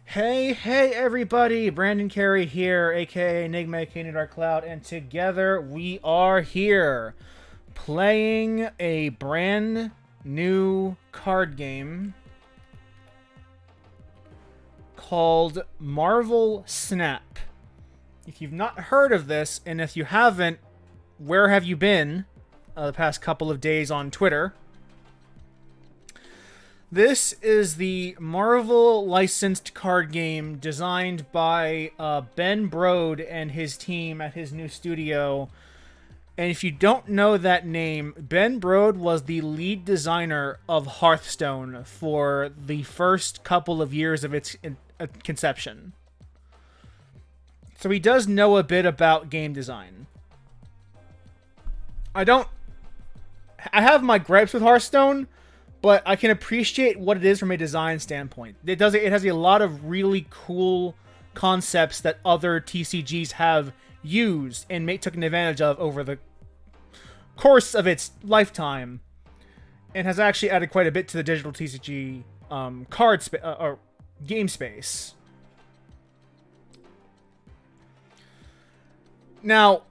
Hey everybody! Brandon Carey here, aka Enigma, aka Dark Cloud, and together we are here playing a brand new card game called Marvel Snap. If you've not heard of this, and if you haven't, where have you been the past couple of days on Twitter? This is the Marvel licensed card game designed by Ben Brode and his team at his new studio. And if you don't know that name, Ben Brode was the lead designer of Hearthstone for the first couple of years of its conception. So he does know a bit about game design. I have my gripes with Hearthstone, but I can appreciate what it is from a design standpoint. It has a lot of really cool concepts that other TCGs have used and taken advantage of over the course of its lifetime, and has actually added quite a bit to the digital TCG or game space. Now,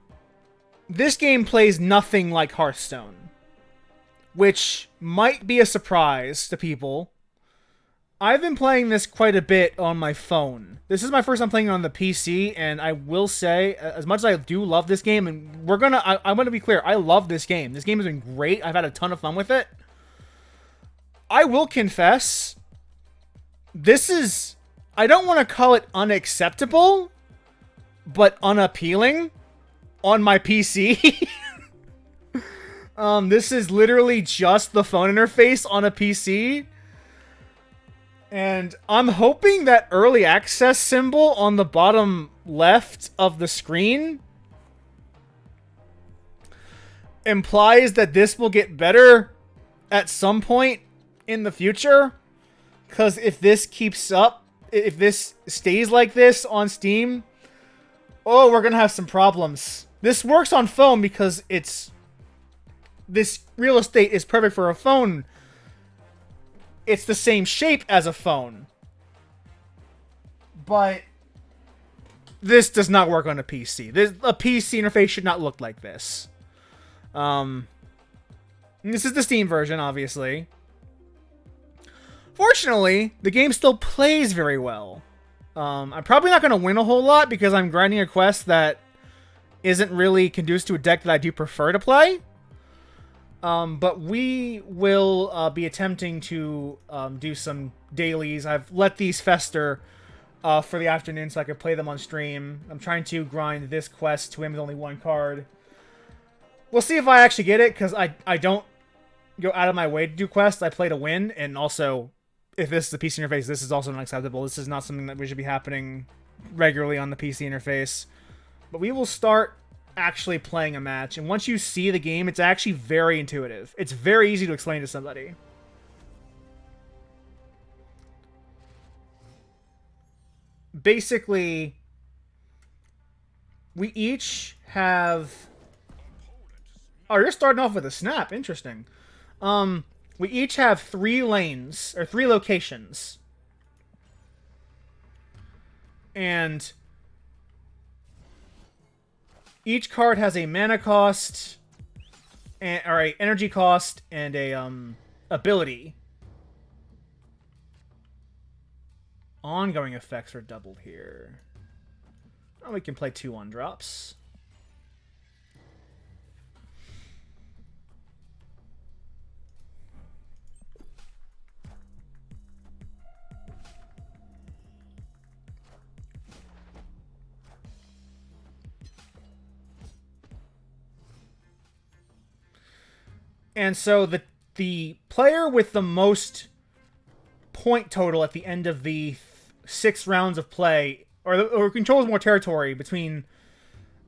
this game plays nothing like Hearthstone, which might be a surprise to people. I've been playing this quite a bit on my phone. This is my first time playing on the PC, and I will say, as much as I do love this game, and I'm gonna be clear, I love this game. This game has been great. I've had a ton of fun with it. I will confess, I don't want to call it unacceptable, but unappealing on my PC. This is literally just the phone interface on a PC. And I'm hoping that early access symbol on the bottom left of the screen implies that this will get better at some point in the future. Because if this keeps up, if this stays like this on Steam, oh, we're going to have some problems. This works on phone because this real estate is perfect for a phone. It's the same shape as a phone. But this does not work on a PC. A PC interface should not look like this. This is the Steam version, obviously. Fortunately, the game still plays very well. I'm probably not going to win a whole lot because I'm grinding a quest that isn't really conducive to a deck that I do prefer to play. But we will be attempting to do some dailies. I've let these fester for the afternoon so I could play them on stream. I'm trying to grind this quest to win with only one card. We'll see if I actually get it, because I don't go out of my way to do quests. I play to win, and also, if this is the PC interface, this is also not acceptable. This is not something that should be happening regularly on the PC interface. But we will start actually playing a match, and once you see the game, it's actually very intuitive. It's very easy to explain to somebody. Basically, we each have... Oh, you're starting off with a snap. Interesting. We each have 3 lanes, or 3 locations. And each card has a mana cost, or a energy cost, and a ability. Ongoing effects are doubled here. Oh, we can play 2 1-drops. And so the player with the most point total at the end of the 6 rounds of play, or controls more territory between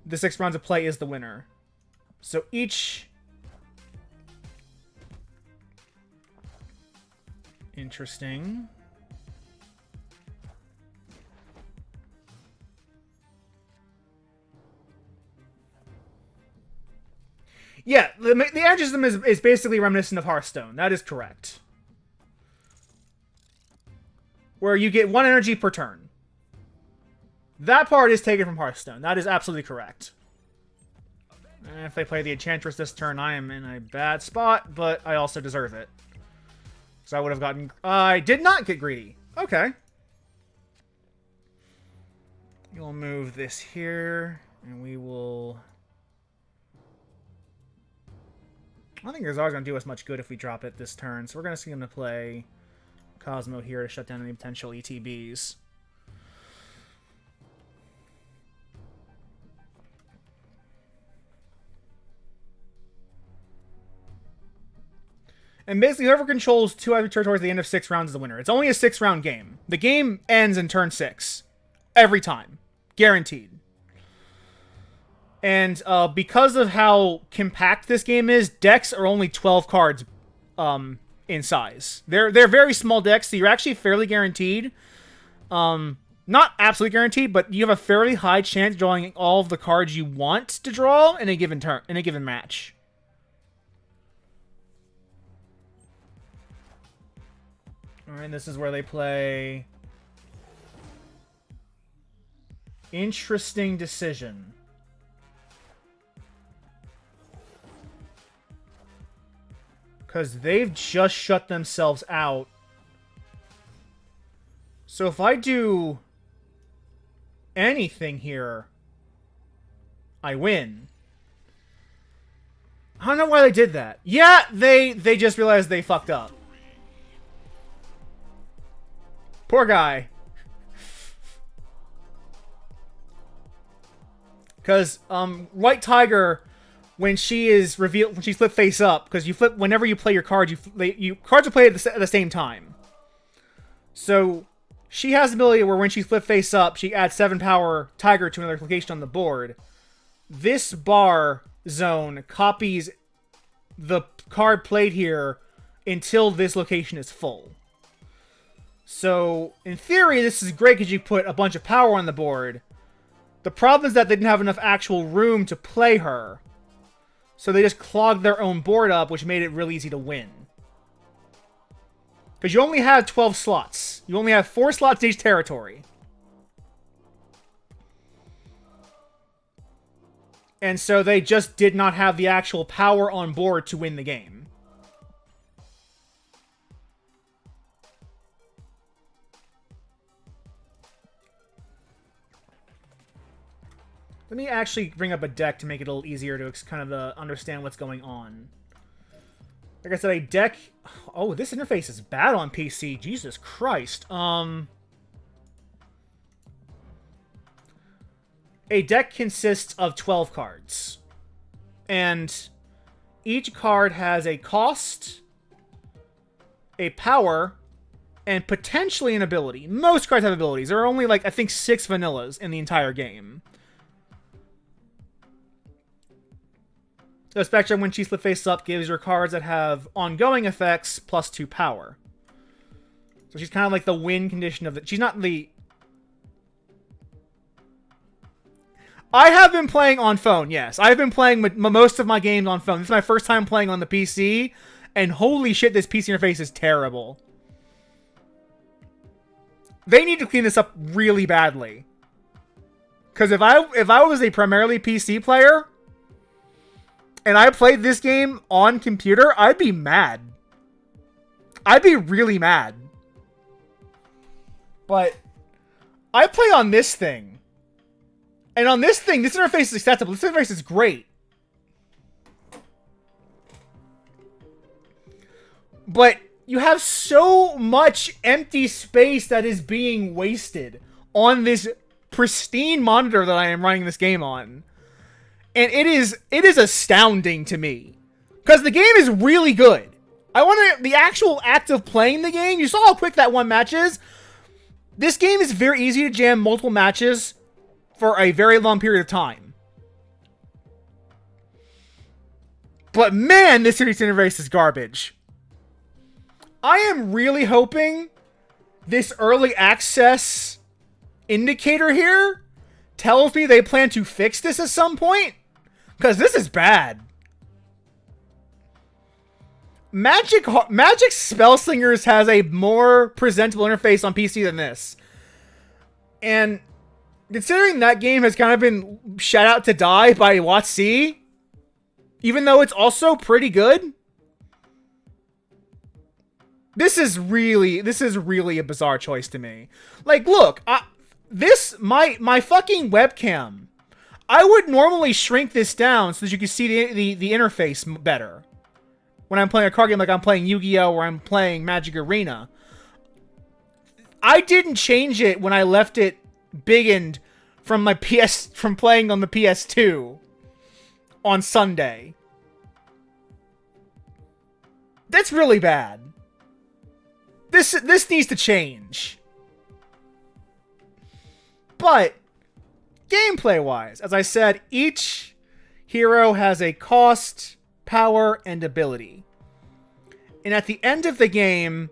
the 6 rounds of play, is the winner. So each... Interesting. Yeah, the energy system is basically reminiscent of Hearthstone. That is correct. where you get 1 energy per turn. That part is taken from Hearthstone. That is absolutely correct. And if they play the Enchantress this turn, I am in a bad spot, but I also deserve it. So I would have gotten... I did not get greedy. Okay. You'll move this here, and we will... I don't think Gazar's going to do us much good if we drop it this turn, so we're going to see him to play Cosmo here to shut down any potential ETBs. And basically, whoever controls 2 other territories at the end of 6 rounds is the winner. It's only a 6-round game. The game ends in turn 6. Every time. Guaranteed. And because of how compact this game is, decks are only 12 cards in size. They're very small decks, so you're actually fairly guaranteed. Not absolutely guaranteed, but you have a fairly high chance of drawing all of the cards you want to draw in a given turn, in a given match. Alright, this is where they play... Interesting decision. Because they've just shut themselves out. So if I do anything here, I win. I don't know why they did that. Yeah, they just realized they fucked up. Poor guy. Because White Tiger, when she is revealed, when she's flipped face up, because you flip whenever you play your card, cards are played at the same time. So she has the ability where when she's flipped face up, she adds 7 power Tiger to another location on the board. This bar zone copies the card played here until this location is full. So, in theory, this is great because you put a bunch of power on the board. The problem is that they didn't have enough actual room to play her. So they just clogged their own board up, which made it really easy to win. Because you only have 12 slots. You only have 4 slots each territory. And so they just did not have the actual power on board to win the game. Let me actually bring up a deck to make it a little easier to kind of understand what's going on. Like I said, a deck... Oh, this interface is bad on PC. Jesus Christ. A deck consists of 12 cards. And each card has a cost, a power, and potentially an ability. Most cards have abilities. There are only, like, I think 6 vanillas in the entire game. The Spectrum, when she split face up, gives her cards that have ongoing effects plus 2 power. So she's kind of like the win condition of the... She's not the... I have been playing on phone, yes. I've been playing with most of my games on phone. This is my first time playing on the PC, and holy shit, this PC interface is terrible. They need to clean this up really badly. Because if I was a primarily PC player... and I played this game on computer, I'd be mad. I'd be really mad. But I play on this thing. And on this thing, this interface is acceptable. This interface is great. But you have so much empty space that is being wasted on this pristine monitor that I am running this game on. And it is astounding to me. Because the game is really good. I want the actual act of playing the game. You saw how quick that one match is. This game is very easy to jam multiple matches for a very long period of time. But man, this series interface is garbage. I am really hoping this early access indicator here tells me they plan to fix this at some point. Because this is bad. Magic Spellslingers has a more presentable interface on PC than this. And considering that game has kind of been shut out to die by WotC, even though it's also pretty good, this is really a bizarre choice to me. Like, look, my fucking webcam, I would normally shrink this down so that you can see the interface better when I'm playing a card game like I'm playing Yu-Gi-Oh! Or I'm playing Magic Arena. I didn't change it when I left it biggened from playing on the PS2 on Sunday. That's really bad. This needs to change. But gameplay-wise, as I said, each hero has a cost, power, and ability. And at the end of the game,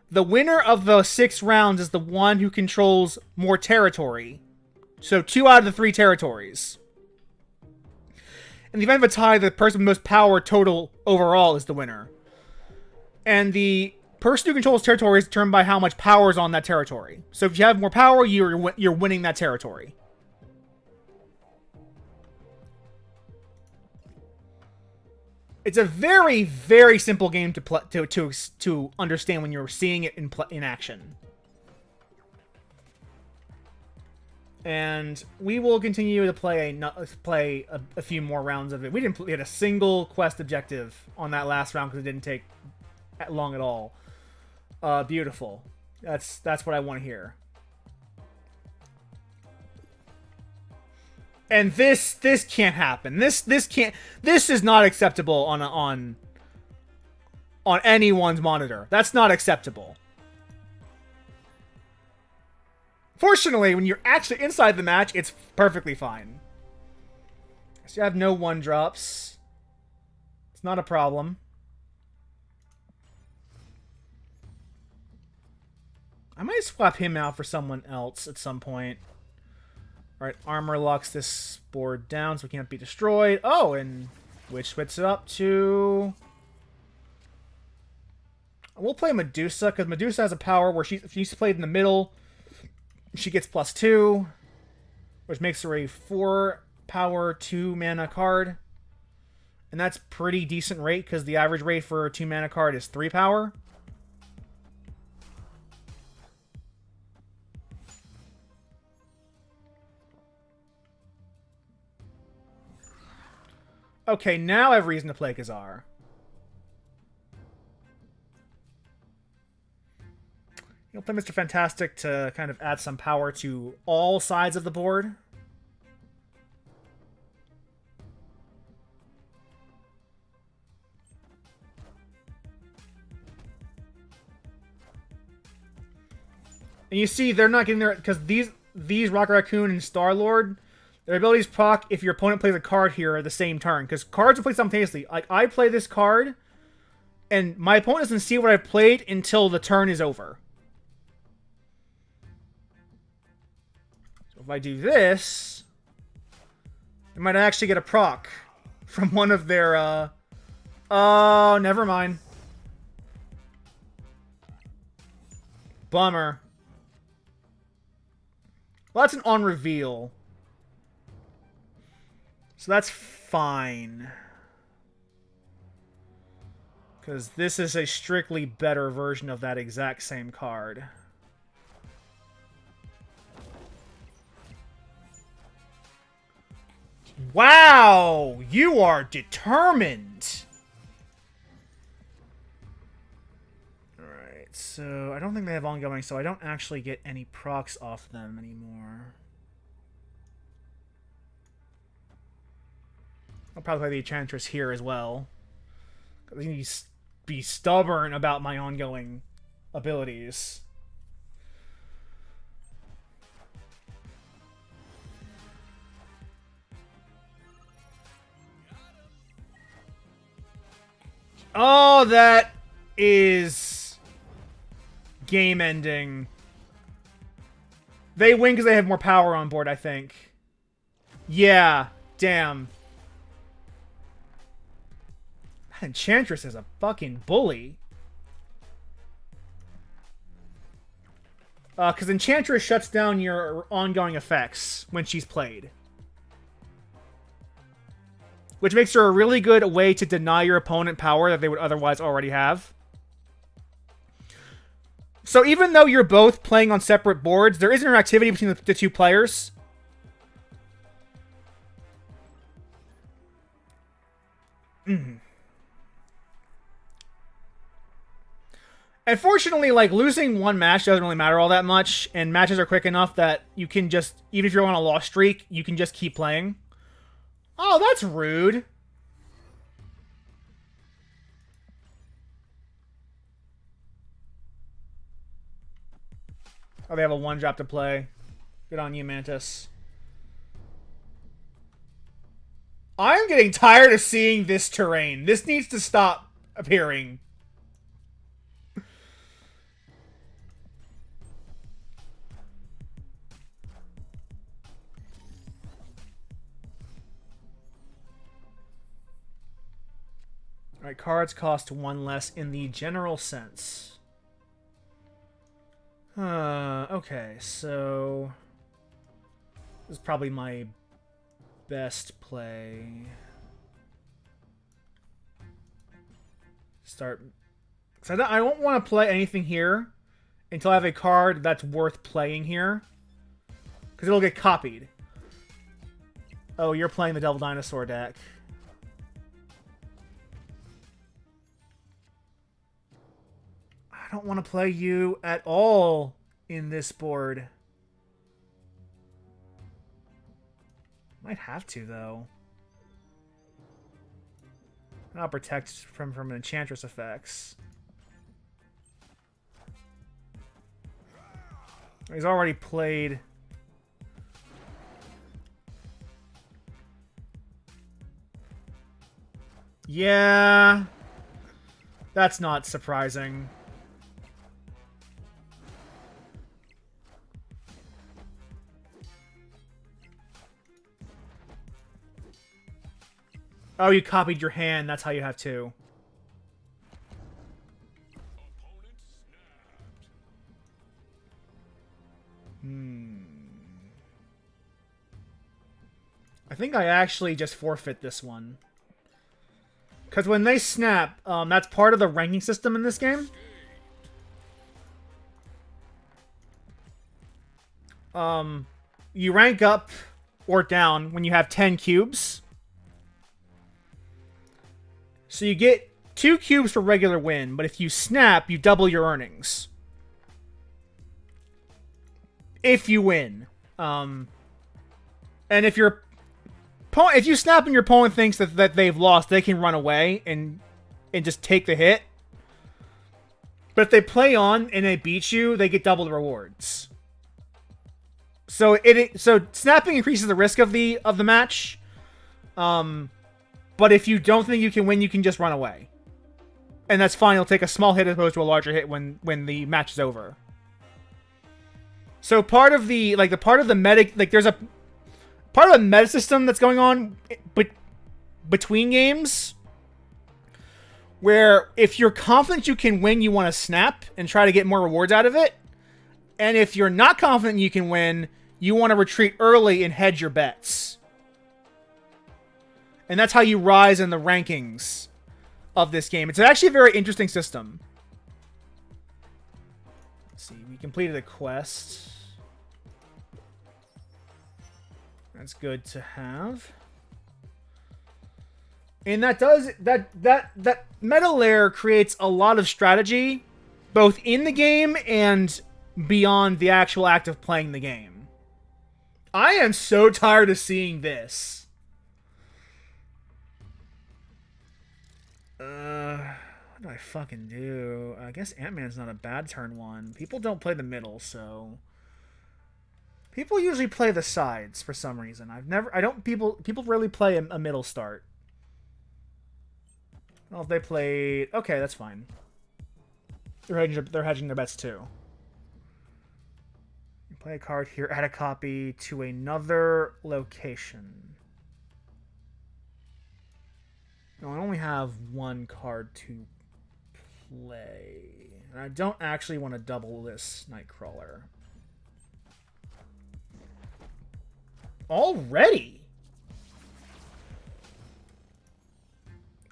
the winner of the 6 rounds is the one who controls more territory. So 2 out of the 3 territories. In the event of a tie, the person with the most power total overall is the winner. And the person who controls territory is determined by how much power is on that territory. So if you have more power, you're winning that territory. It's a very, very simple game to understand when you're seeing it in action. And we will continue to play a few more rounds of it. We didn't hit a single quest objective on that last round because it didn't take long at all. Beautiful. That's what I want to hear. And this can't happen. This is not acceptable on anyone's monitor. That's not acceptable. Fortunately, when you're actually inside the match, it's perfectly fine. So you have no 1-drops. It's not a problem. I might swap him out for someone else at some point. Alright, armor locks this board down so it can't be destroyed. Oh, and which switches it up to... We'll play Medusa, because Medusa has a power where if she's played in the middle, she gets +2, which makes her a 4-power, 2-mana card. And that's pretty decent rate, because the average rate for a 2-mana card is 3 power. Okay, now I have reason to play Khazar. You'll play Mr. Fantastic to kind of add some power to all sides of the board. And you see, they're not getting there because these Rocket Raccoon and Star-Lord, their abilities proc if your opponent plays a card here at the same turn. Because cards will play simultaneously. Like, I play this card, and my opponent doesn't see what I played until the turn is over. So if I do this, I might actually get a proc from one of their, Oh, never mind. Bummer. Well, that's an on-reveal. So that's fine. Because this is a strictly better version of that exact same card. Wow! You are determined! Alright, so I don't think they have ongoing, so I don't actually get any procs off them anymore. I'll probably play the Enchantress here as well. I need to be stubborn about my ongoing abilities. Oh, that is game ending. They win because they have more power on board, I think. Yeah, damn. Enchantress is a fucking bully. Because Enchantress shuts down your ongoing effects when she's played. Which makes her a really good way to deny your opponent power that they would otherwise already have. So even though you're both playing on separate boards, there is interactivity between the two players. Unfortunately, like, losing one match doesn't really matter all that much, and matches are quick enough that you can just, even if you're on a loss streak, you can just keep playing. Oh, that's rude. Oh, they have a one drop to play. Good on you, Mantis. I'm getting tired of seeing this terrain. This needs to stop appearing. Alright, cards cost one less in the general sense. Okay, so... this is probably my best play. Start... because I don't want to play anything here until I have a card that's worth playing here. Because it'll get copied. Oh, you're playing the Devil Dinosaur deck. I don't want to play you at all in this board. Might have to, though. I'll protect from Enchantress effects. He's already played... yeah... that's not surprising. Oh, you copied your hand. That's how you have two. I think I actually just forfeit this one. Because when they snap, that's part of the ranking system in this game. You rank up or down when you have 10 cubes. So you get 2 cubes for regular win, but if you snap, you double your earnings. If you win. And if you snap and your opponent thinks that they've lost, they can run away and just take the hit. But if they play on and they beat you, they get double the rewards. So snapping increases the risk of the match. But if you don't think you can win, you can just run away. And that's fine. You'll take a small hit as opposed to a larger hit when the match is over. So part of the meta, there's a part of the meta system that's going on between games where if you're confident you can win, you want to snap and try to get more rewards out of it. And if you're not confident you can win, you want to retreat early and hedge your bets. And that's how you rise in the rankings of this game. It's actually a very interesting system. Let's see, we completed a quest. That's good to have. And that meta layer creates a lot of strategy, both in the game and beyond the actual act of playing the game. I am so tired of seeing this. What do I fucking do? I guess Ant-Man's not a bad turn one. People don't play the middle, so... people usually play the sides for some reason. People rarely play a middle start. Well, if they played... okay, that's fine. They're hedging their bets too. You play a card here, add a copy to another location. No, I only have one card to play. And I don't actually want to double this Nightcrawler. Already?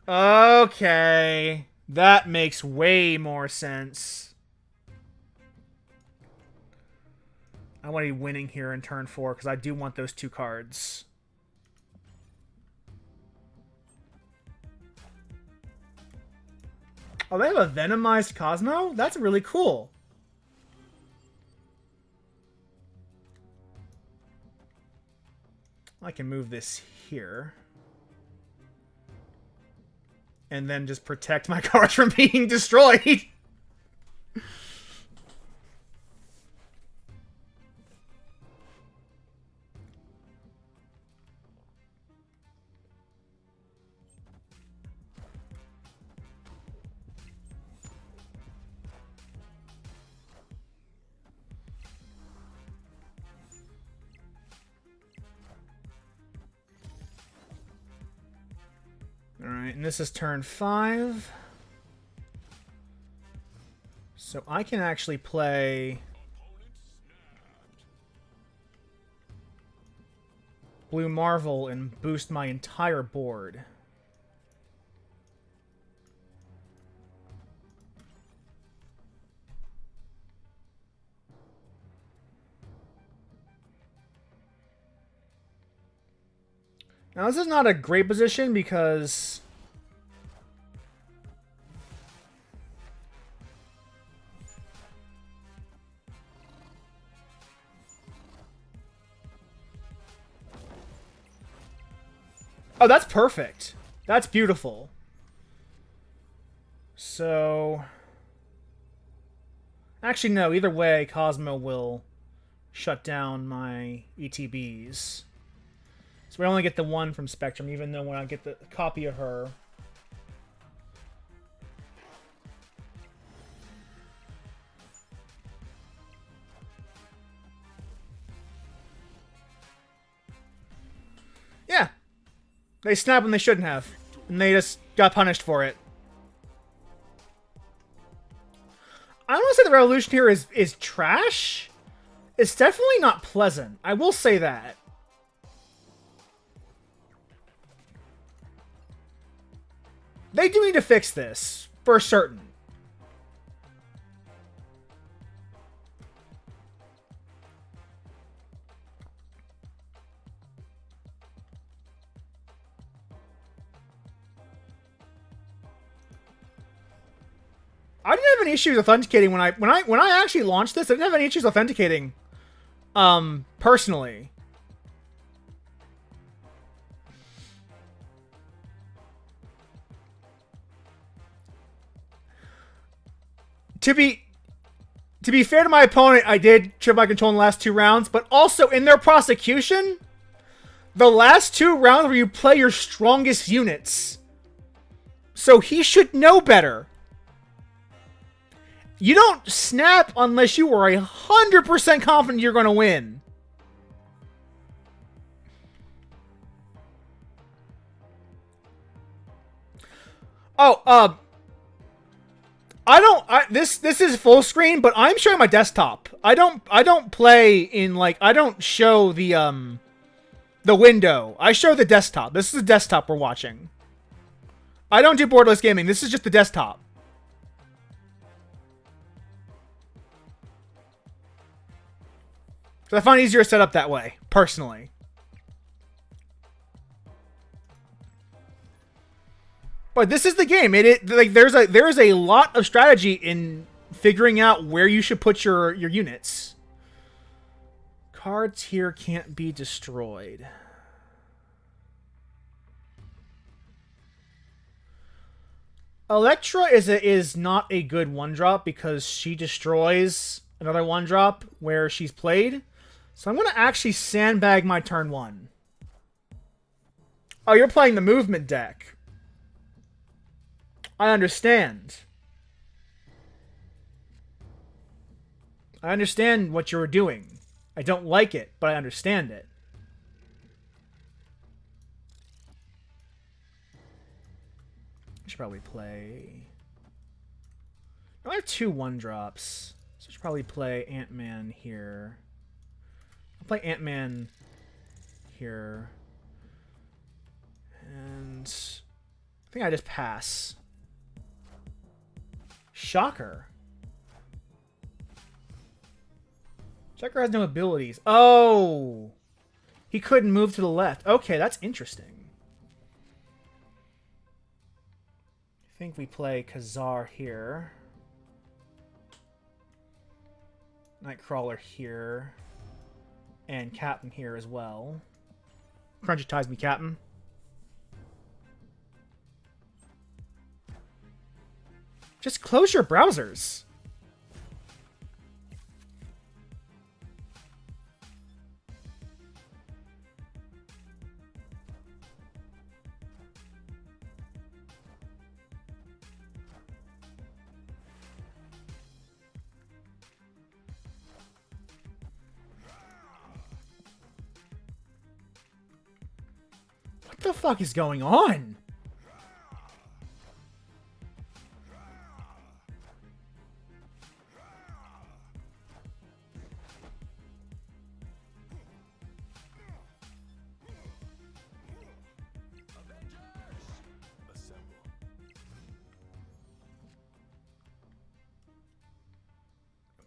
Okay. That makes way more sense. I want to be winning here in turn 4 because I do want those 2 cards. Oh, they have a Venomized Cosmo? That's really cool. I can move this here. And then just protect my cards from being destroyed. Alright, and this is turn 5. So I can actually play Blue Marvel and boost my entire board. Now, this is not a great position because oh, that's perfect. That's beautiful. So actually, no, either way, Cosmo will shut down my ETBs. So we only get the one from Spectrum, even though when I get the copy of her. Yeah. They snapped when they shouldn't have. And they just got punished for it. I don't want to say the Revolution here is trash. It's definitely not pleasant. I will say that. They do need to fix this, for certain. I didn't have any issues authenticating when I actually launched this. I didn't have any issues authenticating, personally. To be fair to my opponent, I did trip my control in the last 2 rounds, but also in their prosecution, the last 2 rounds where you play your strongest units. So he should know better. You don't snap unless you are 100% confident you're going to win. Oh, this is full screen, but I'm showing my desktop. I don't play in, like, I don't show the window. I show the desktop. This is the desktop we're watching. I don't do borderless gaming. This is just the desktop. So I find it easier to set up that way, personally. But this is the game. Like there is a lot of strategy in figuring out where you should put your units. Cards here can't be destroyed. Electra is not a good 1-drop because she destroys another 1-drop where she's played. So I'm going to actually sandbag my turn 1. Oh, you're playing the movement deck. I understand. I understand what you're doing. I don't like it, but I understand it. should probably play... I have 2 1-drops. So I should probably play Ant-Man here. I'll play Ant-Man here. And I think I just pass. Shocker. Shocker has no abilities. Oh! He couldn't move to the left. Okay, that's interesting. I think we play Khazar here. Nightcrawler here. And Captain here as well. Crunchy ties me, Captain. Just close your browsers. What the fuck is going on?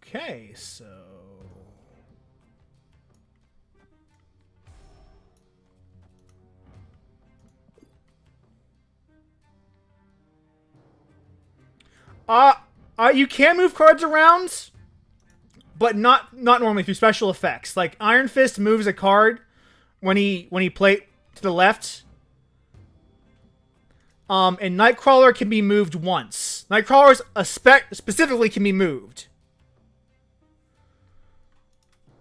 Okay, so... you can move cards around, but not normally through special effects. Like Iron Fist moves a card when he play to the left. And Nightcrawler can be moved once. Nightcrawlers specifically can be moved.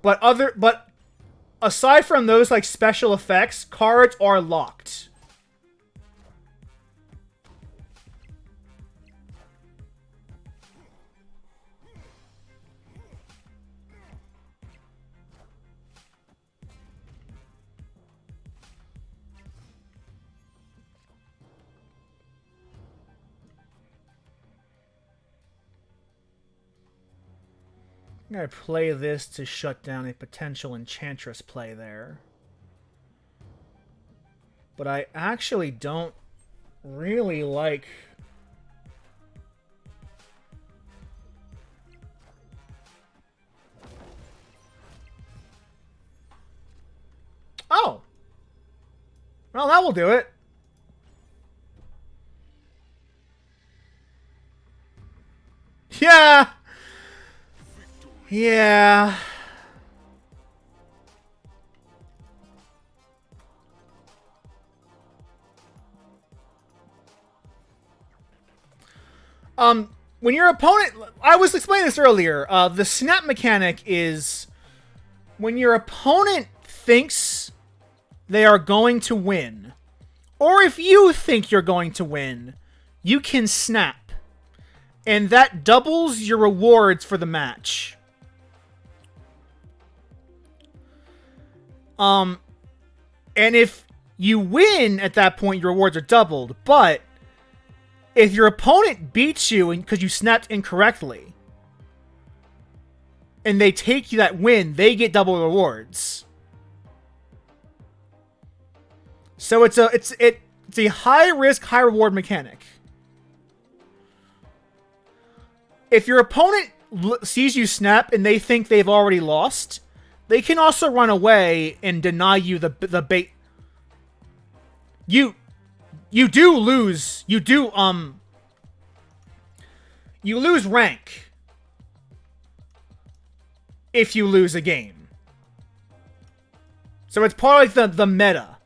But aside from those like special effects, cards are locked. I'm going to play this to shut down a potential Enchantress play there. But I actually don't really like... Oh! Well, that will do it. Yeah! Yeah. When your opponent... I was explaining this earlier. The snap mechanic is... When your opponent thinks they are going to win, or if you think you're going to win, you can snap. And that doubles your rewards for the match. And if you win at that point, your rewards are doubled. But if your opponent beats you because you snapped incorrectly, and they take you that win, they get double rewards. So it's a high risk, high reward mechanic. If your opponent sees you snap and they think they've already lost, they can also run away and deny you the bait. You do lose. You lose rank if you lose a game. So it's part of like the meta.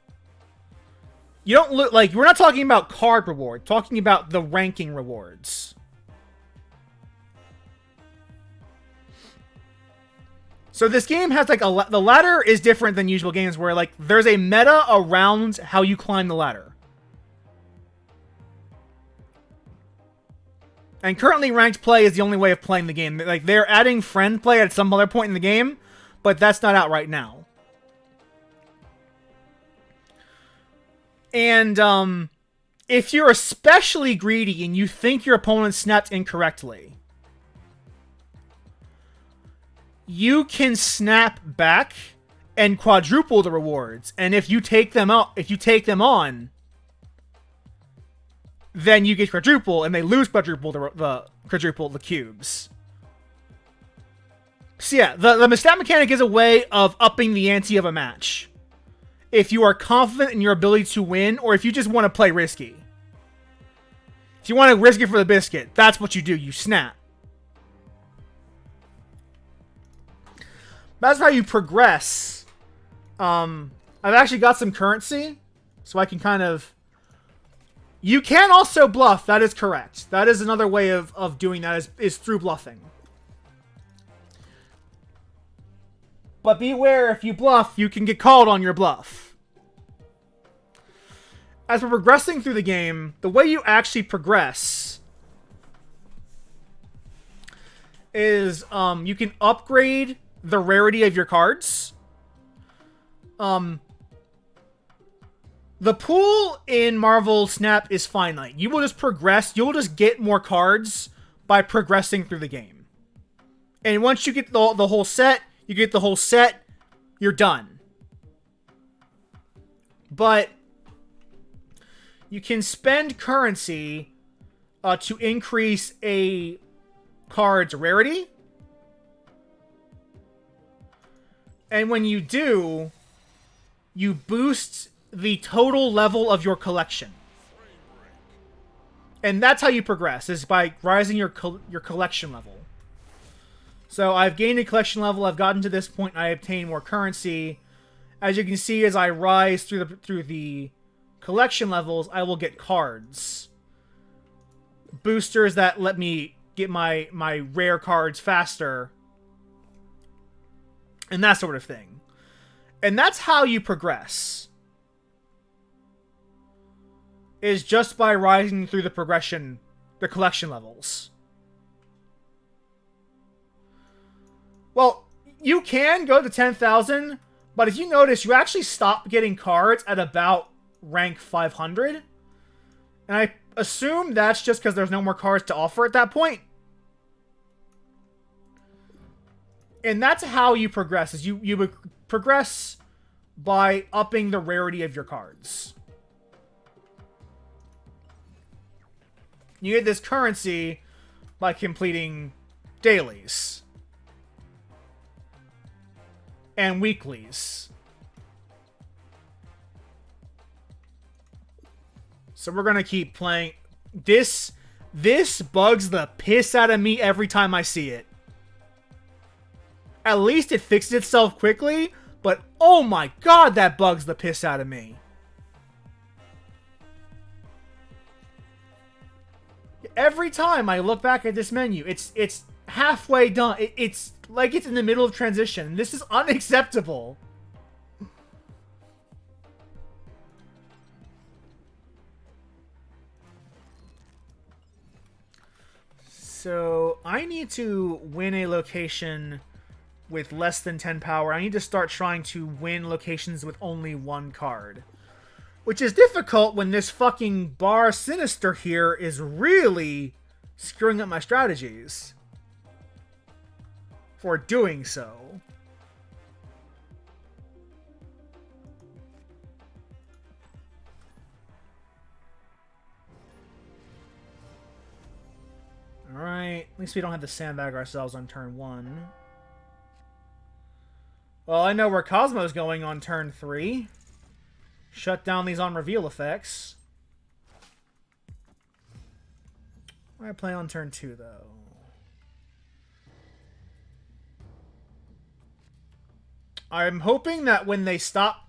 You don't look like we're not talking about card reward, talking about the ranking rewards. So this game has like the ladder is different than usual games where like there's a meta around how you climb the ladder. And currently ranked play is the only way of playing the game. Like they're adding friend play at some other point in the game, but that's not out right now. And if you're especially greedy and you think your opponent snapped incorrectly, you can snap back and quadruple the rewards. And if you take them out, if you take them on, then you get quadruple, and they lose quadruple the cubes. So yeah, the stat mechanic is a way of upping the ante of a match. If you are confident in your ability to win, or if you just want to play risky. If you want to risk it for the biscuit, that's what you do. You snap. That's how you progress. I've actually got some currency, so I can kind of... You can also bluff, that is correct. That is another way of doing that, is through bluffing. But beware, if you bluff, you can get called on your bluff. As we're progressing through the game, the way you actually progress is you can upgrade the rarity of your cards. The pool in Marvel Snap is finite. You will just progress. You will just get more cards by progressing through the game. And once you get the whole set, you get the whole set, you're done. But you can spend currency to increase a card's rarity. And when you do, you boost the total level of your collection. And that's how you progress, is by rising your collection level. So I've gained a collection level, I've gotten to this point, and I obtain more currency. As you can see, as I rise through the collection levels, I will get cards. Boosters that let me get my rare cards faster. And that sort of thing. And that's how you progress. Is just by rising through the collection levels. Well, you can go to 10,000, but if you notice, you actually stop getting cards at about rank 500. And I assume that's just because there's no more cards to offer at that point. And that's how you progress, is you progress by upping the rarity of your cards. You get this currency by completing dailies. And weeklies. So we're gonna keep playing. This bugs the piss out of me every time I see it. At least it fixes itself quickly, but oh my god, that bugs the piss out of me. Every time I look back at this menu, it's halfway done. It's like it's in the middle of transition. This is unacceptable. So I need to win a location with less than 10 power. I need to start trying to win locations with only one card. Which is difficult when this fucking Bar Sinister here is really screwing up my strategies for doing so. Alright, at least we don't have to sandbag ourselves on turn 1. Well, I know where Cosmo's going on turn 3. Shut down these on reveal effects. I play on turn 2 though. I'm hoping that when they stop,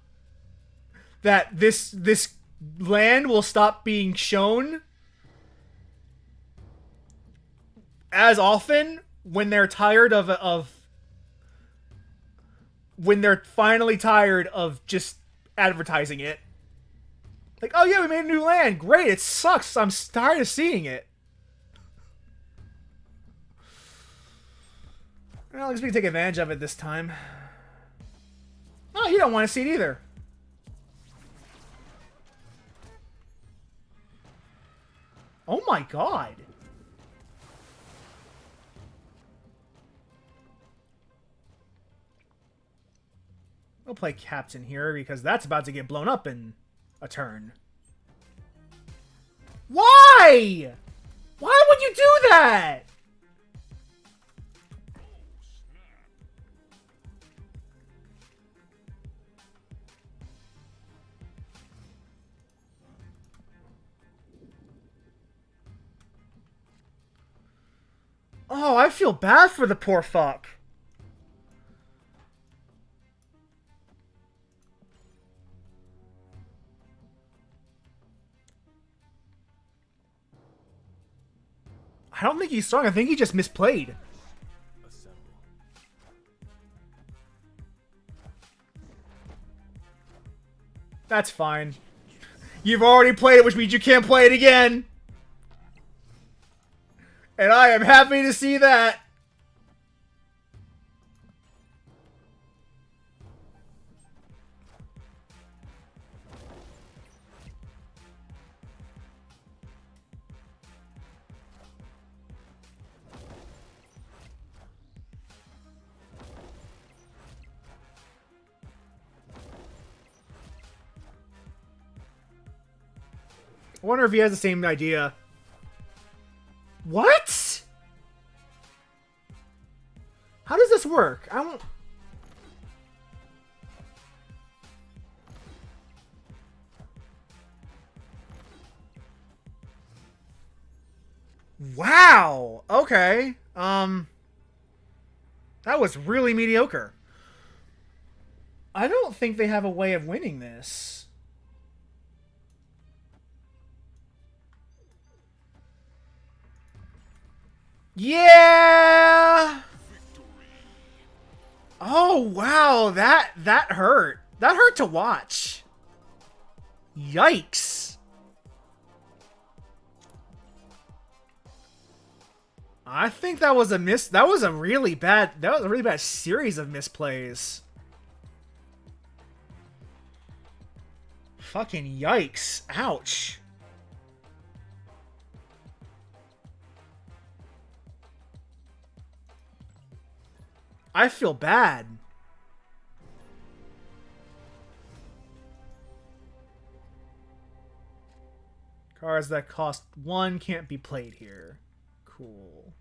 that this land will stop being shown as often when they're tired of when they're finally tired of just advertising it. Like, oh yeah, we made a new land. Great, it sucks. I'm tired of seeing it. Well, at least we can take advantage of it this time. Oh, you don't want to see it either. Oh my god. We'll play Captain here because that's about to get blown up in a turn. Why? Why would you do that? Oh, I feel bad for the poor fuck. I don't think he's strong. I think he just misplayed. That's fine. You've already played it, which means you can't play it again. And I am happy to see that. I wonder if he has the same idea. What? How does this work? I don't... Wow. Okay. That was really mediocre. I don't think they have a way of winning this. Yeah. Oh wow, that hurt. That hurt to watch. Yikes. I think that was a really bad series of misplays. Fucking yikes. Ouch. I feel bad. Cards that cost 1 can't be played here. Cool.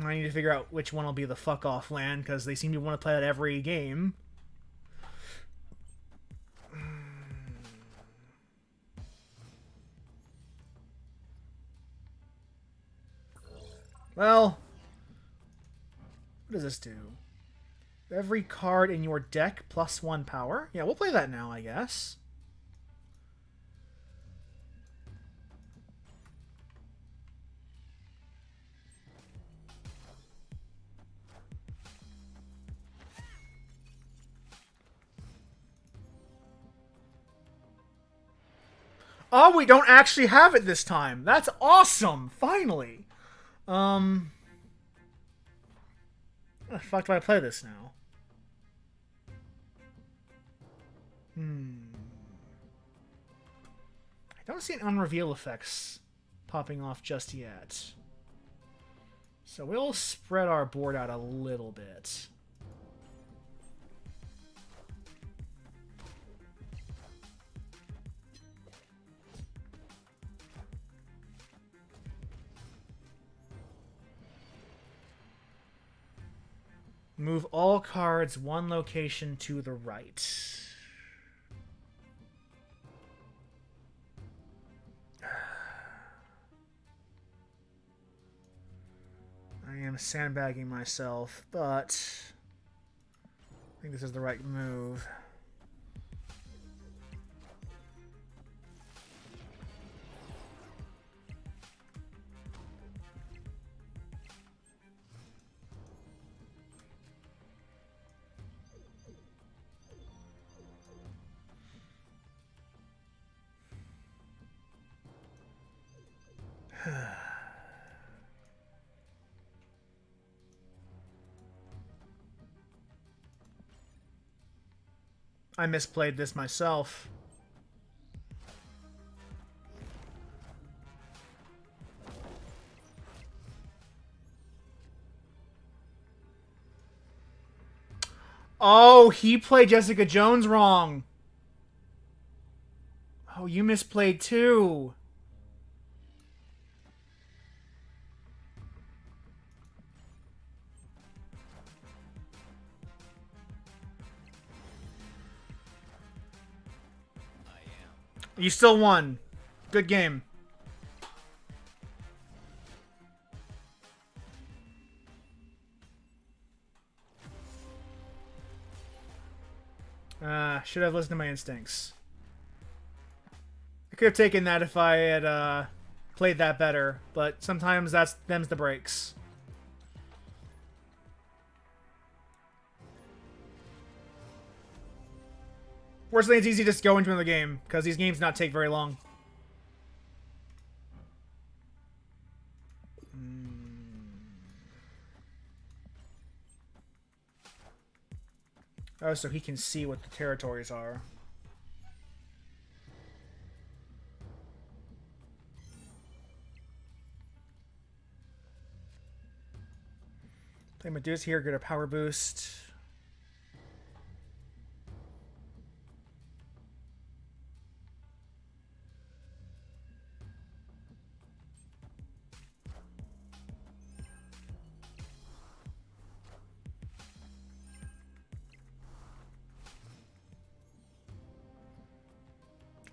I need to figure out which one will be the fuck off land, because they seem to want to play that every game. Well, what does this do? Every card in your deck plus 1 power. Yeah, we'll play that now, I guess. Oh, we don't actually have it this time. That's awesome. Finally. How the fuck do I play this now? I don't see an unreveal effects popping off just yet. So we'll spread our board out a little bit. Move all cards 1 location to the right. I am sandbagging myself, but I think this is the right move. I misplayed this myself. Oh, he played Jessica Jones wrong. Oh, you misplayed too. You still won. Good game. Should have listened to my instincts. I could have taken that if I had played that better, but sometimes them's the breaks. Fortunately, it's easy to just go into the game, because these games not take very long. Oh, so he can see what the territories are. Play Medusa here, get a power boost.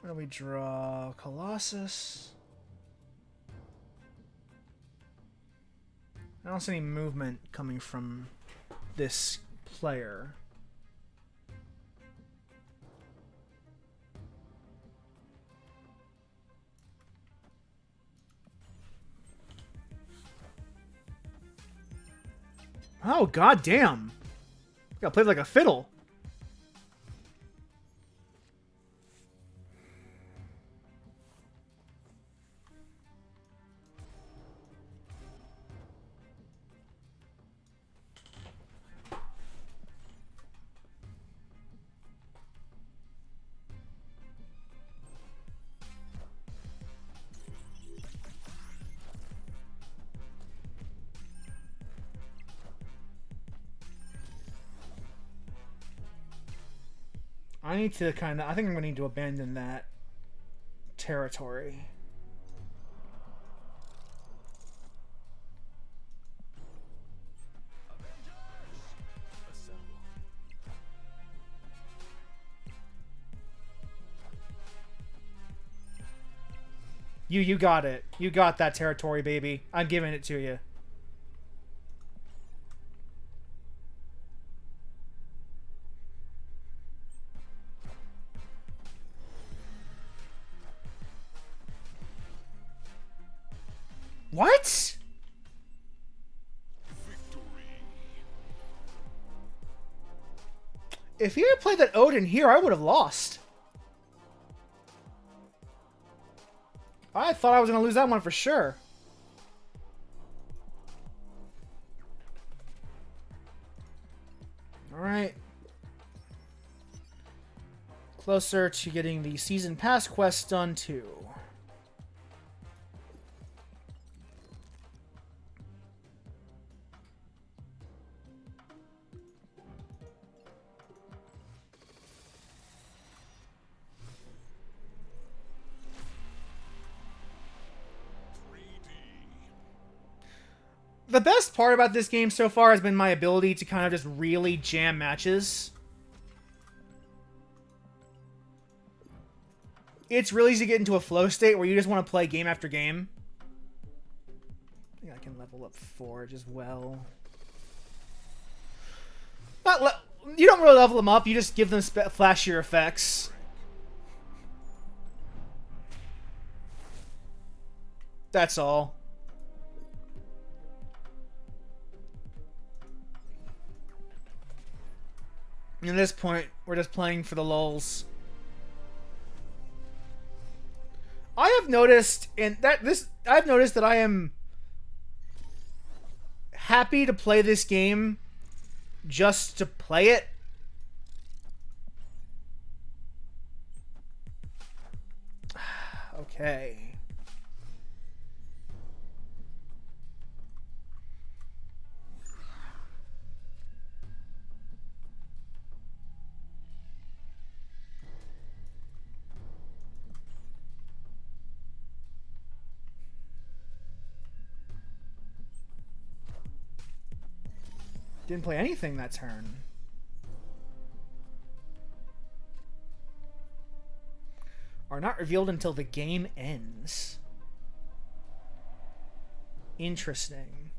Where do we draw? Colossus. I don't see any movement coming from this player. Oh, goddamn. Got played like a fiddle. I need to kind of... I think I'm going to need to abandon that territory. You got it. You got that territory, baby. I'm giving it to you. What? Victory. If he had played that Odin here, I would have lost. I thought I was going to lose that one for sure. Alright. Closer to getting the Season Pass quest done, too. The best part about this game so far has been my ability to kind of just really jam matches. It's really easy to get into a flow state where you just want to play game after game. I think I can level up Forge as well. You don't really level them up, you just give them flashier effects. That's all. At this point, we're just playing for the lulz. I've noticed that I am happy to play this game just to play it. Okay. Didn't play anything that turn. Are not revealed until the game ends. Interesting.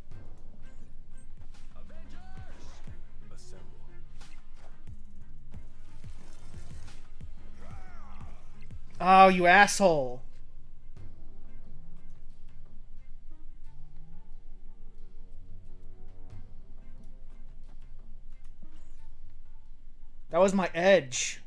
Oh, you asshole. That was my edge.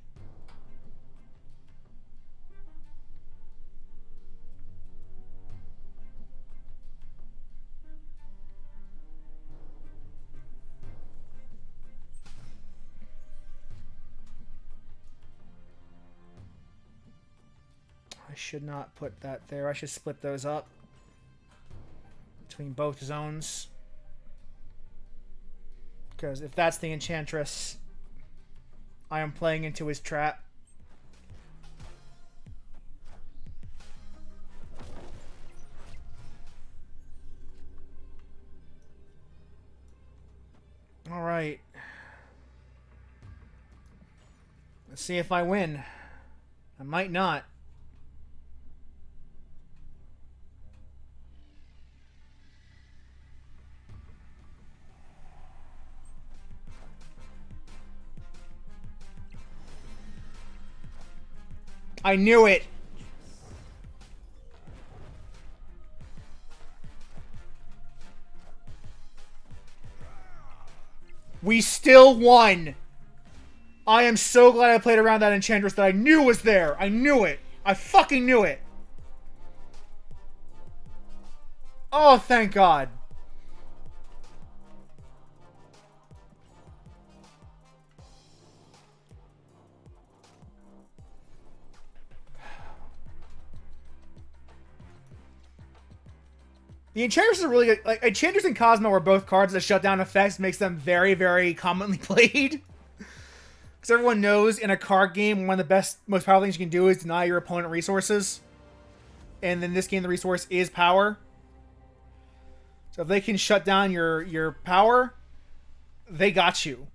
I should not put that there. I should split those up between both zones. Because if that's the Enchantress, I am playing into his trap. Alright. Let's see if I win. I might not. I knew it! We still won! I am so glad I played around that Enchantress that I knew was there! I knew it! I fucking knew it! Oh, thank God. The Enchantress is really good. Like, Enchantress and Cosmo are both cards that shut down effects, makes them very, very commonly played. Because everyone knows in a card game, one of the best, most powerful things you can do is deny your opponent resources. And in this game, the resource is power. So if they can shut down your power, they got you.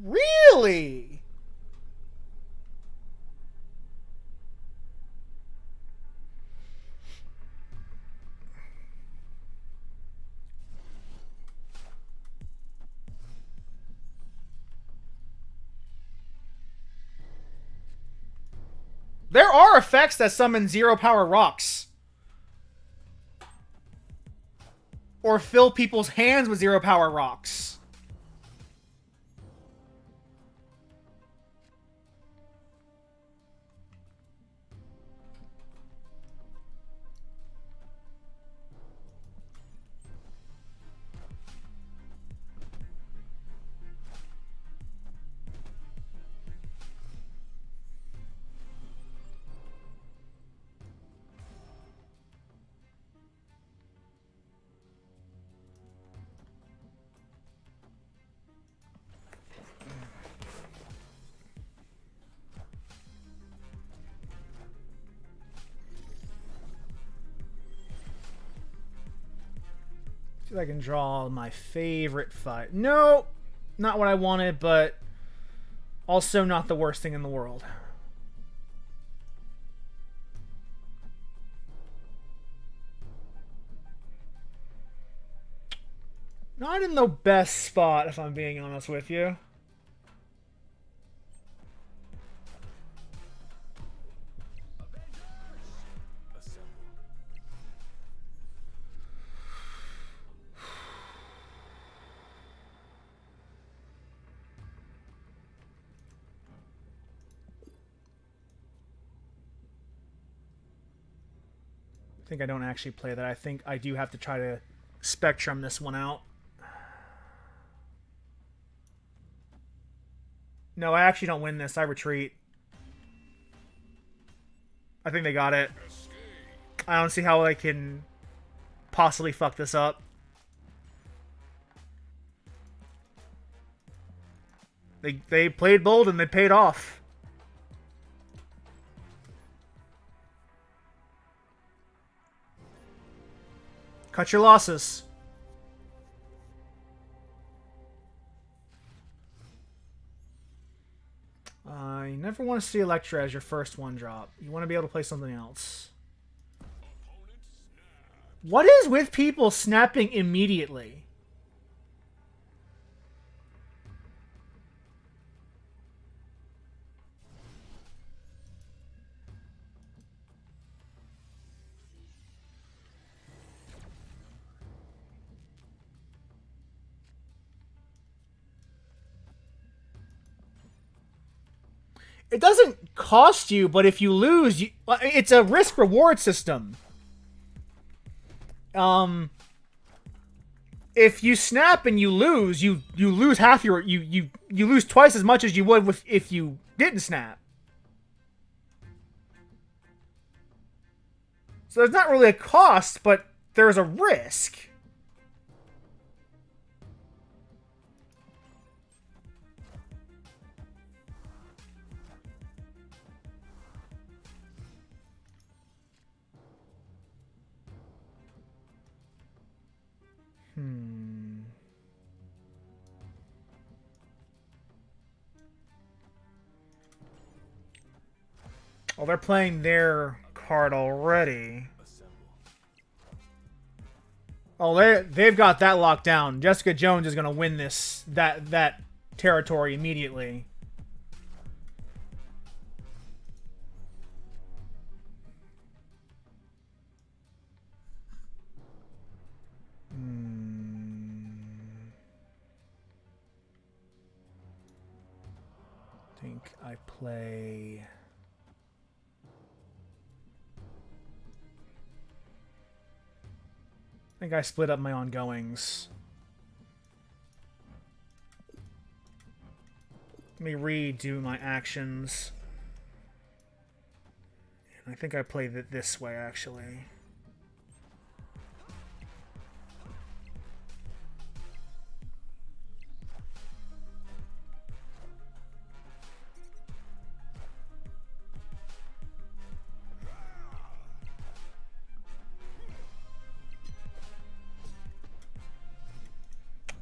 Really? There are effects that summon 0 power rocks. Or fill people's hands with 0 power rocks. See if I can draw my favorite fight. No, not what I wanted, but also not the worst thing in the world. Not in the best spot, if I'm being honest with you. I think I don't actually play that. I think I do have to try to Spectrum this one out. No, I actually don't win this. I retreat. I think they got it. I don't see how I can possibly fuck this up. They played bold and they paid off. Cut your losses. Never want to see Electra as your first one drop. You want to be able to play something else. What is with people snapping immediately? It doesn't cost you, but if you lose, it's a risk reward system. If you snap and you lose, you lose half your you lose twice as much as you would if you didn't snap. So there's not really a cost, but there's a risk. Oh, they're playing their card already. Oh, they've got that locked down. Jessica Jones is gonna win that territory immediately. I think I play. I think I split up my ongoings. Let me redo my actions. I think I played it this way, actually.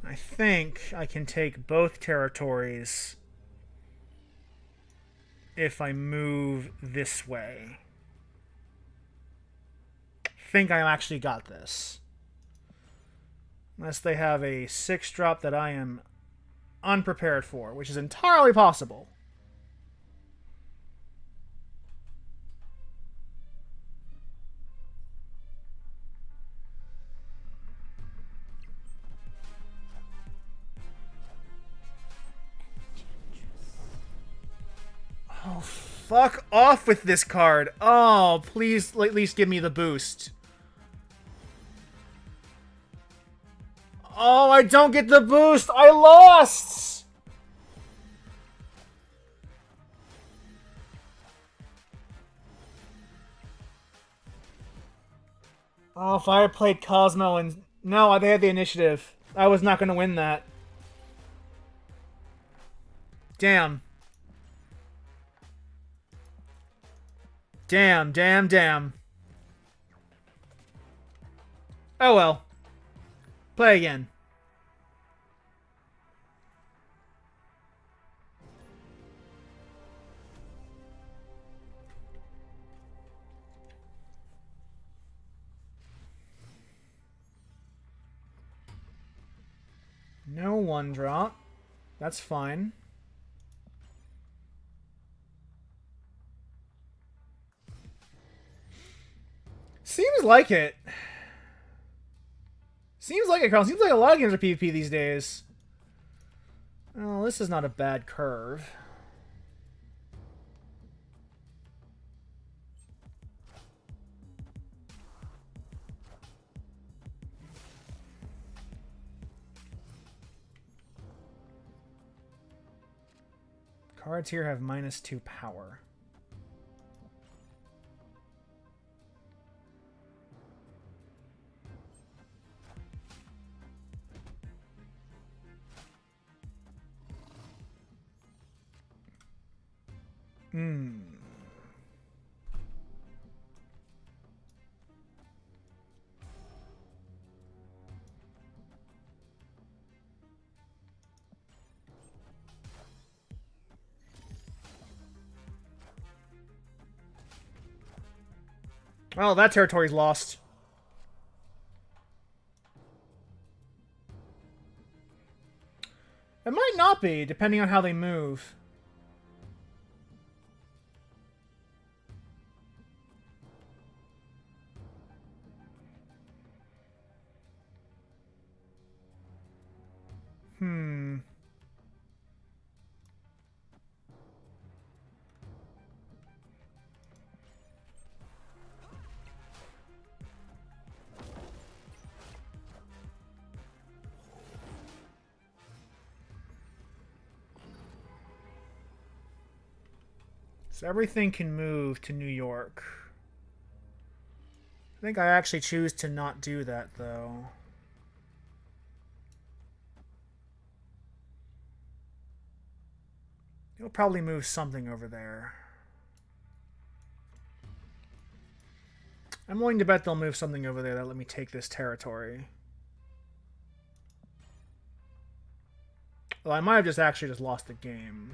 I think I can take both territories if I move this way. I think I actually got this. Unless they have a 6-drop that I am unprepared for, which is entirely possible. Oh, fuck off with this card. Oh, please at least give me the boost. Oh, I don't get the boost. I lost. Oh, if I had played Cosmo and... No, they had the initiative. I was not going to win that. Damn. Damn, damn, damn. Oh well. Play again. No 1-drop. That's fine. Seems like it. Seems like it, Carl. Seems like a lot of games are PvP these days. Oh, this is not a bad curve. Cards here have -2 power. Well, that territory's lost. It might not be, depending on how they move. So everything can move to New York. I think I actually choose to not do that, though. It'll probably move something over there. I'm willing to bet they'll move something over there that let me take this territory. Well, I might have just actually just lost the game.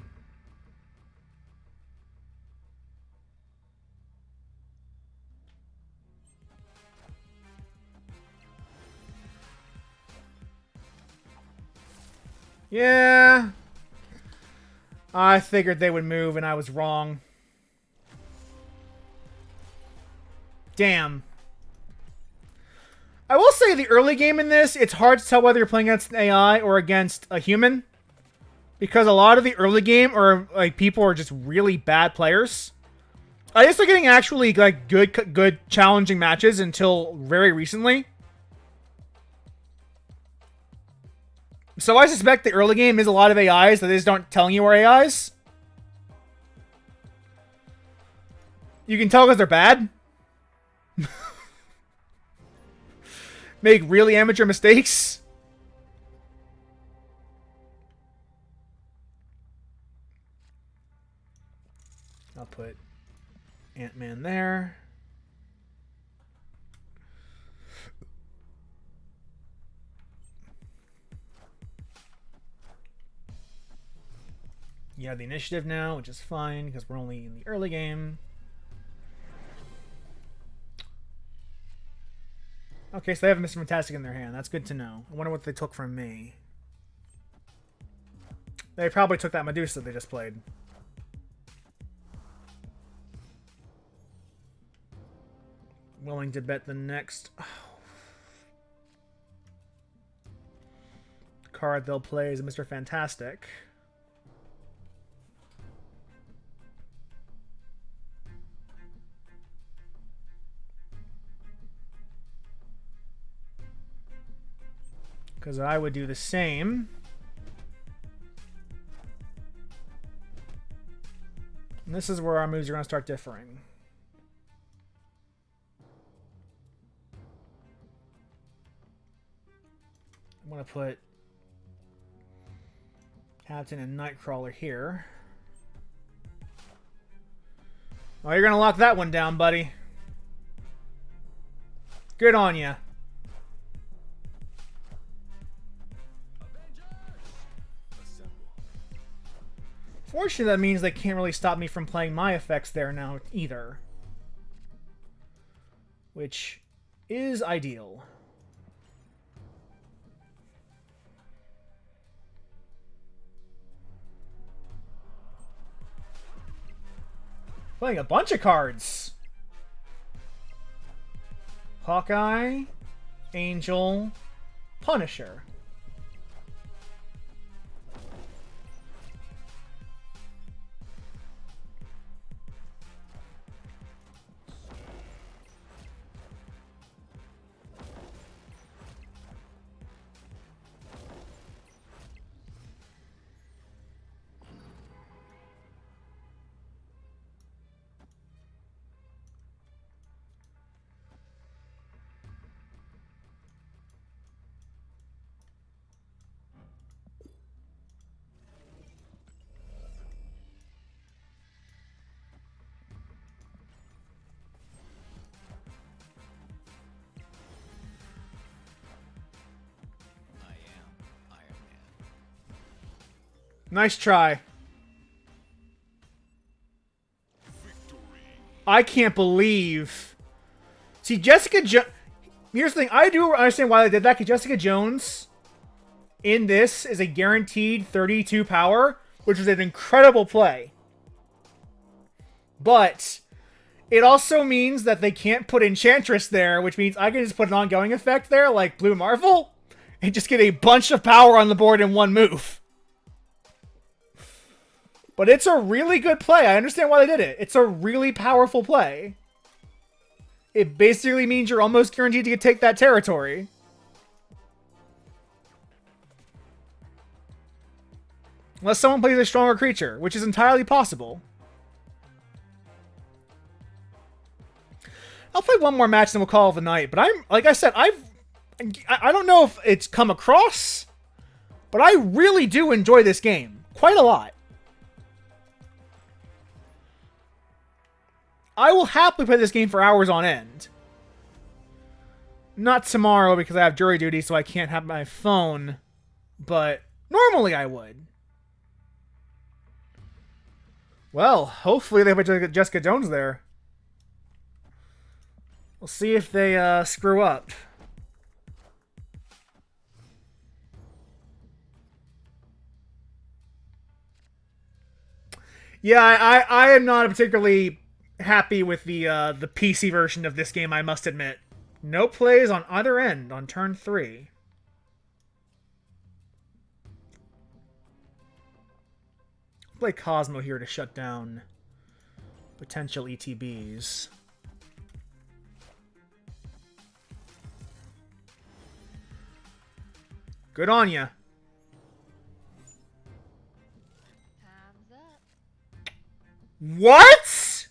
Yeah. I figured they would move, and I was wrong. Damn. I will say the early game in this, it's hard to tell whether you're playing against an AI or against a human. Because a lot of the early game are like people are just really bad players. I used to getting actually like good challenging matches until very recently. So I suspect the early game is a lot of AIs that they just aren't telling you are AIs. You can tell because they're bad. Make really amateur mistakes. I'll put Ant-Man there. You have the initiative now, which is fine because we're only in the early game. Okay, so they have Mr. Fantastic in their hand. That's good to know. I wonder what they took from me. They probably took that Medusa they just played. Willing to bet the next card they'll play is Mr. Fantastic. Because I would do the same. And this is where our moves are going to start differing. I'm going to put Captain and Nightcrawler here. Oh, you're going to lock that one down, buddy. Good on ya. Fortunately, that means they can't really stop me from playing my effects there now either. Which is ideal. Playing a bunch of cards. Hawkeye, Angel, Punisher. Nice try. I can't believe See, Jessica Jones... Here's the thing. I do understand why they did that, because Jessica Jones in this is a guaranteed 32 power, which is an incredible play. But it also means that they can't put Enchantress there, which means I can just put an ongoing effect there, like Blue Marvel, and just get a bunch of power on the board in one move. But it's a really good play. I understand why they did it. It's a really powerful play. It basically means you're almost guaranteed to take that territory. Unless someone plays a stronger creature, which is entirely possible. I'll play one more match and we'll call it the night. But like I said, I don't know if it's come across, but I really do enjoy this game quite a lot. I will happily play this game for hours on end. Not tomorrow because I have jury duty, so I can't have my phone. But normally I would. Well, hopefully they put Jessica Jones there. We'll see if they screw up. Yeah, I am not particularly happy with the PC version of this game, I must admit. No plays on either end on turn 3. Play Cosmo here to shut down potential ETBs. Good on ya. Time's up. What?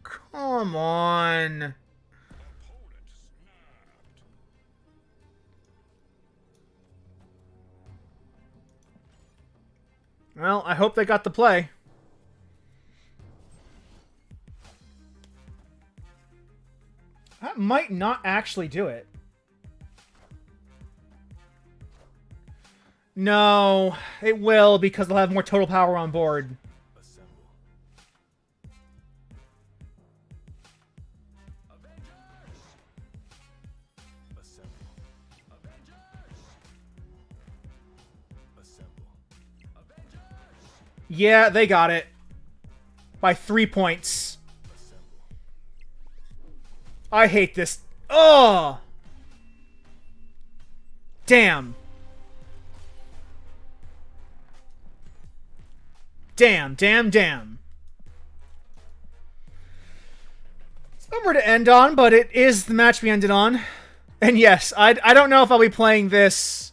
Come on. Well, I hope they got the play. That might not actually do it. No, it will because they'll have more total power on board. Yeah, they got it. By 3 points. I hate this. Oh! Damn. Damn, damn, damn. It's a number to end on, but it is the match we ended on. And yes, I don't know if I'll be playing this...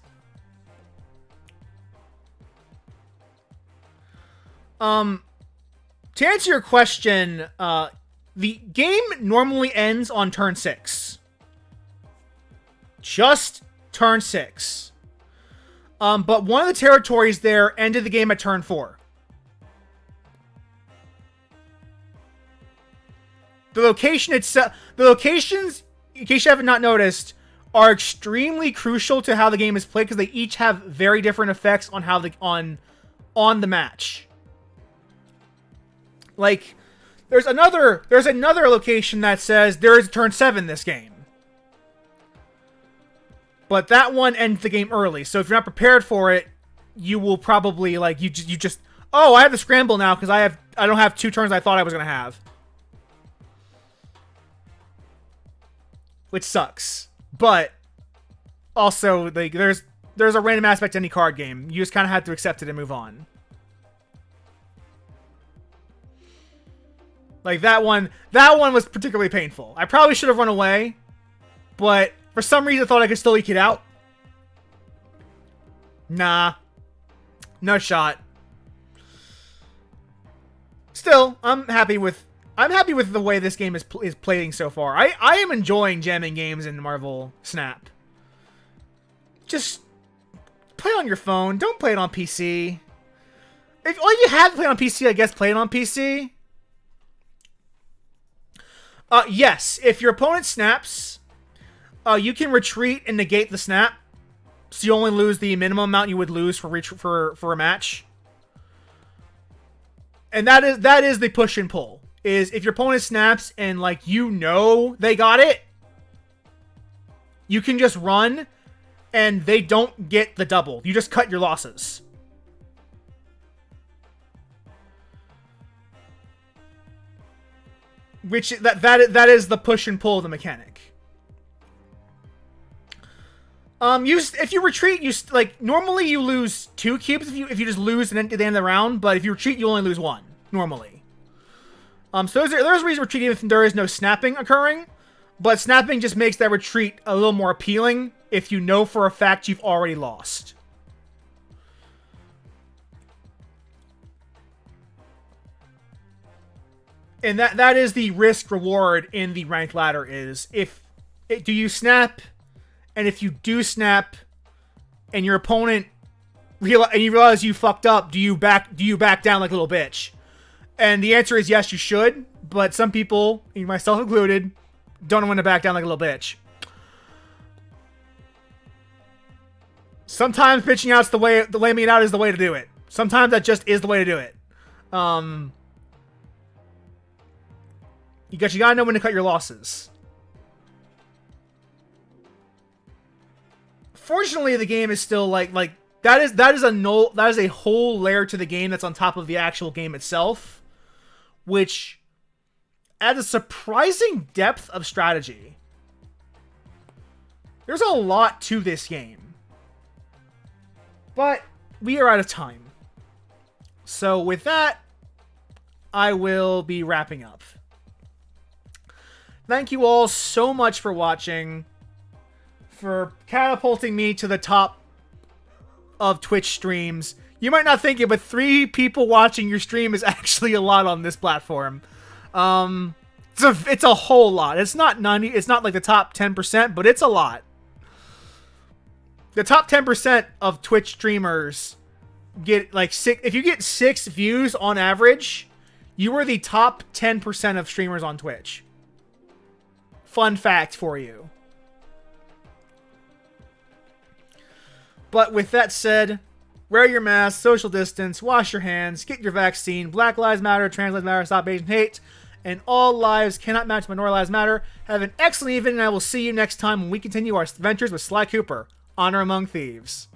To answer your question, the game normally ends on turn 6. Just turn 6. But one of the territories there ended the game at turn 4. The location itself, the locations, in case you haven't not noticed, are extremely crucial to how the game is played because they each have very different effects on how the on the match. Like, there's another location that says there is turn 7 this game. But that one ends the game early, so if you're not prepared for it, you will probably, like, you just oh, I have to scramble now because I don't have 2 turns I thought I was gonna have. Which sucks. But also, like, there's a random aspect to any card game. You just kind of have to accept it and move on. Like, that one was particularly painful. I probably should have run away, but for some reason I thought I could still eke it out. Nah. No shot. Still, I'm happy with the way this game is playing so far. I am enjoying jamming games in Marvel Snap. Just play it on your phone. Don't play it on PC. If all you have to play on PC, I guess play it on PC. Yes, if your opponent snaps, you can retreat and negate the snap, so you only lose the minimum amount you would lose for a match. And that is the push and pull. is if your opponent snaps and, like, you know they got it, you can just run and they don't get the double. You just cut your losses. Which, that is the push and pull of the mechanic. If you retreat, normally you lose 2 cubes if you just lose at the end of the round, but if you retreat, you only lose 1, normally. So there's a reason retreating if there is no snapping occurring, but snapping just makes that retreat a little more appealing if you know for a fact you've already lost. And that is the risk reward in the ranked ladder is do you snap? And if you do snap, and your opponent you realize you fucked up, do you back down like a little bitch? And the answer is yes, you should. But some people, myself included, don't want to back down like a little bitch. Sometimes bitching out's the laying out is the way to do it. Sometimes that just is the way to do it. You gotta know when to cut your losses. Fortunately, the game is still that is a whole layer to the game that's on top of the actual game itself, which adds a surprising depth of strategy. There's a lot to this game, but we are out of time. So with that, I will be wrapping up. Thank you all so much for watching, for catapulting me to the top of Twitch streams. You might not think it, but 3 people watching your stream is actually a lot on this platform. It's a whole lot. It's not like the top 10%, but it's a lot. The top 10% of Twitch streamers get like 6. If you get 6 views on average, you are the top 10% of streamers on Twitch. Fun fact for you. But with that said, wear your mask, social distance, wash your hands, get your vaccine, Black Lives Matter, Trans Lives Matter, Stop Asian Hate, and all lives cannot match Minority Lives Matter. Have an excellent evening, and I will see you next time when we continue our adventures with Sly Cooper, Honor Among Thieves.